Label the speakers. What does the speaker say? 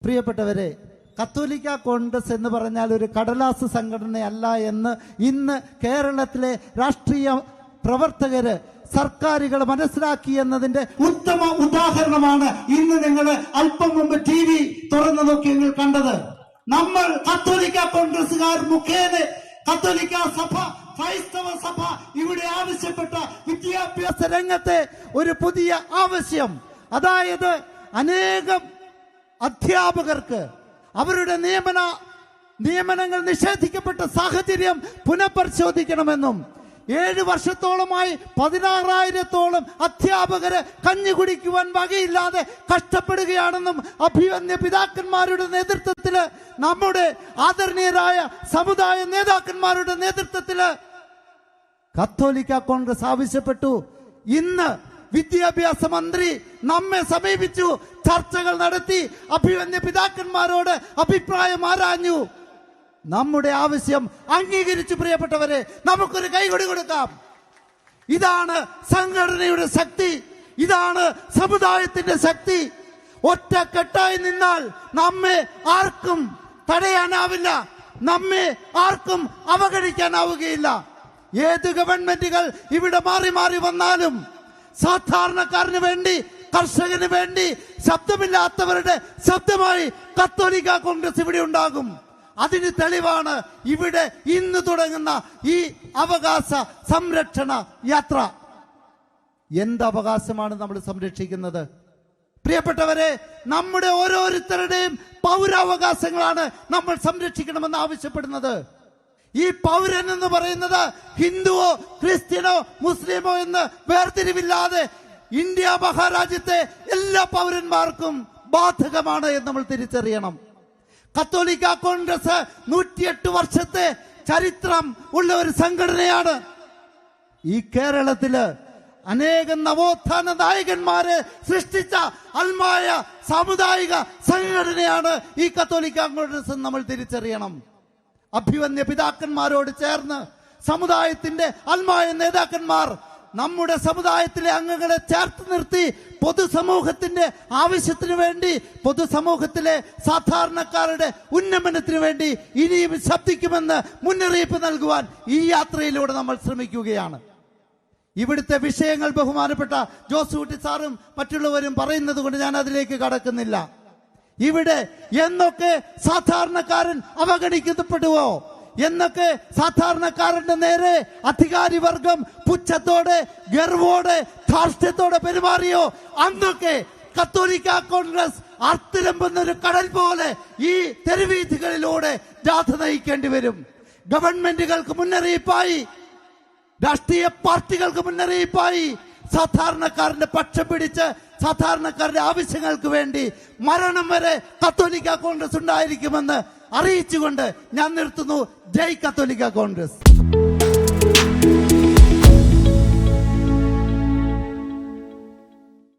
Speaker 1: പ്രിയപ്പെട്ടവരെ, കത്തോലിക്ക കോൺഗ്രസ് എന്ന് പറഞ്ഞാൽ ഒരു കടലാസ് സംഘടനയല്ല എന്ന് ഇന്ന് കേരളത്തിലെ രാഷ്ട്രീയ പ്രവർത്തകര്, സർക്കാരുകൾ മനസ്സിലാക്കി എന്നതിന്റെ ഉത്തമ ഉദാഹരണമാണ് ഇന്ന് നിങ്ങൾ അല്പം മുമ്പ് TV തുറന്നു നോക്കി നിങ്ങൾ കണ്ടത്. നമ്മൾ കത്തോലിക്ക കോൺഗ്രസുകാർ മുഖേന കത്തോലിക്ക സഭ, ക്രൈസ്തവ സഭ ഇവിടെ ആവശ്യപ്പെട്ട വിദ്യാഭ്യാസ രംഗത്തെ ഒരു പുതിയ ആവശ്യം, അതായത് അനേകം അധ്യാപകർക്ക് അവരുടെ നിയമനങ്ങൾ നിഷേധിക്കപ്പെട്ട സാഹചര്യം പുനഃപരിശോധിക്കണമെന്നും 7 വർഷത്തോളമായി 16,000-ഓളം അധ്യാപകര് കഞ്ഞി കുടിക്കുവാൻ വകയില്ലാതെ കഷ്ടപ്പെടുകയാണെന്നും അഭിവന്യ പിതാക്കന്മാരുടെ നേതൃത്വത്തില്, നമ്മുടെ ആദരണീയരായ സമുദായ നേതാക്കന്മാരുടെ നേതൃത്വത്തില് കത്തോലിക്ക കോൺഗ്രസ് ആവശ്യപ്പെട്ടു. ഇന്ന് വിദ്യാഭ്യാസ മന്ത്രി നമ്മെ സമീപിച്ചു, ചർച്ചകൾ നടത്തി, അഭിവന്യ പിതാക്കന്മാരോട് അഭിപ്രായം ആരാഞ്ഞു. നമ്മുടെ ആവശ്യം അംഗീകരിച്ചു. പ്രിയപ്പെട്ടവരെ, നമുക്കൊരു കൈകൊടി കൊടുക്കാം. ഇതാണ് സംഘടനയുടെ ശക്തി, ഇതാണ് സമുദായത്തിന്റെ ശക്തി. ഒറ്റക്കെട്ടായി നിന്നാൽ നമ്മെ ആർക്കും തടയാനാവില്ല, നമ്മെ ആർക്കും അവഗണിക്കാനാവുകയില്ല. ഏത് ഗവൺമെന്റുകൾ ഇവിടെ മാറി മാറി വന്നാലും സാധാരണക്കാരന് വേണ്ടി, കർഷകന് വേണ്ടി ശബ്ദമില്ലാത്തവരുടെ ശബ്ദമായി കത്തോലിക്ക കോൺഗ്രസ് ഇവിടെ ഉണ്ടാകും. അതിന് തെളിവാണ് ഇവിടെ ഇന്ന് തുടങ്ങുന്ന ഈ അവകാശ സംരക്ഷണ യാത്ര. എന്ത് അവകാശമാണ് നമ്മൾ സംരക്ഷിക്കുന്നത്? പ്രിയപ്പെട്ടവരെ, നമ്മുടെ ഓരോരുത്തരുടെയും പൗരാവകാശങ്ങളാണ് നമ്മൾ സംരക്ഷിക്കണമെന്ന് ആവശ്യപ്പെടുന്നത്. ഈ പൗരൻ എന്ന് പറയുന്നത് ഹിന്ദുവോ ക്രിസ്ത്യനോ മുസ്ലിമോ എന്ന് വേർതിരിവില്ലാതെ ഇന്ത്യ മഹാരാജ്യത്തെ എല്ലാ പൗരന്മാർക്കും ബാധകമാണ് എന്ന് നമ്മൾ തിരിച്ചറിയണം. കത്തോലിക്ക കോൺഗ്രസ് 108 വർഷത്തെ ചരിത്രം ഉള്ള ഒരു സംഘടനയാണ്. ഈ കേരളത്തില് അനേകം നവോത്ഥാന നായകന്മാരെ സൃഷ്ടിച്ച അൽമായ സാമുദായിക സംഘടനയാണ് ഈ കത്തോലിക്ക കോൺഗ്രസ് എന്ന് നമ്മൾ തിരിച്ചറിയണം. അഭിവന്യ പിതാക്കന്മാരോട് ചേർന്ന് സമുദായത്തിന്റെ അൽമായ നേതാക്കന്മാർ നമ്മുടെ സമുദായത്തിലെ അംഗങ്ങളെ ചേർത്ത് നിർത്തി പൊതുസമൂഹത്തിന്റെ ആവശ്യത്തിനു വേണ്ടി, പൊതുസമൂഹത്തിലെ സാധാരണക്കാരുടെ ഉന്നമനത്തിനു വേണ്ടി ഇനിയും ശബ്ദിക്കുമെന്ന് മുന്നറിയിപ്പ് നൽകുവാൻ ഈ യാത്രയിലൂടെ നമ്മൾ ശ്രമിക്കുകയാണ്. ഇവിടുത്തെ വിഷയങ്ങൾ ബഹുമാനപ്പെട്ട ജോസ് കുട്ടി സാറും മറ്റുള്ളവരും പറയുന്നത് കൊണ്ട് ഞാൻ അതിലേക്ക് കടക്കുന്നില്ല. ഇവിടെ എന്നൊക്കെ സാധാരണക്കാരൻ അവഗണിക്കപ്പെടുവോ, എന്നൊക്കെ സാധാരണക്കാരന്റെ നേരെ അധികാരി വർഗം പുച്ഛത്തോടെ, ഗർവോടെ, ധാർഷ്ട്യത്തോടെ പെരുമാറിയോ, അന്നൊക്കെ കത്തോലിക്ക കോൺഗ്രസ് അർത്തിരമ്പുന്ന ഒരു കടൽ പോലെ ഈ തെരുവീഥികളിലൂടെ ജാഥ നയിക്കേണ്ടി വരും. ഗവൺമെന്റുകൾക്ക് മുന്നറിയിപ്പായി, രാഷ്ട്രീയ പാർട്ടികൾക്ക് മുന്നറിയിപ്പായി, സാധാരണക്കാരന്റെ പക്ഷം പിടിച്ച് സാധാരണക്കാരുടെ ആവശ്യങ്ങൾക്ക് വേണ്ടി മരണം വരെ കത്തോലിക്ക കോൺഗ്രസ് ഉണ്ടായിരിക്കുമെന്ന് അറിയിച്ചുകൊണ്ട് ഞാൻ നിർത്തുന്നു. ജയ് കത്തോലിക്ക കോൺഗ്രസ്.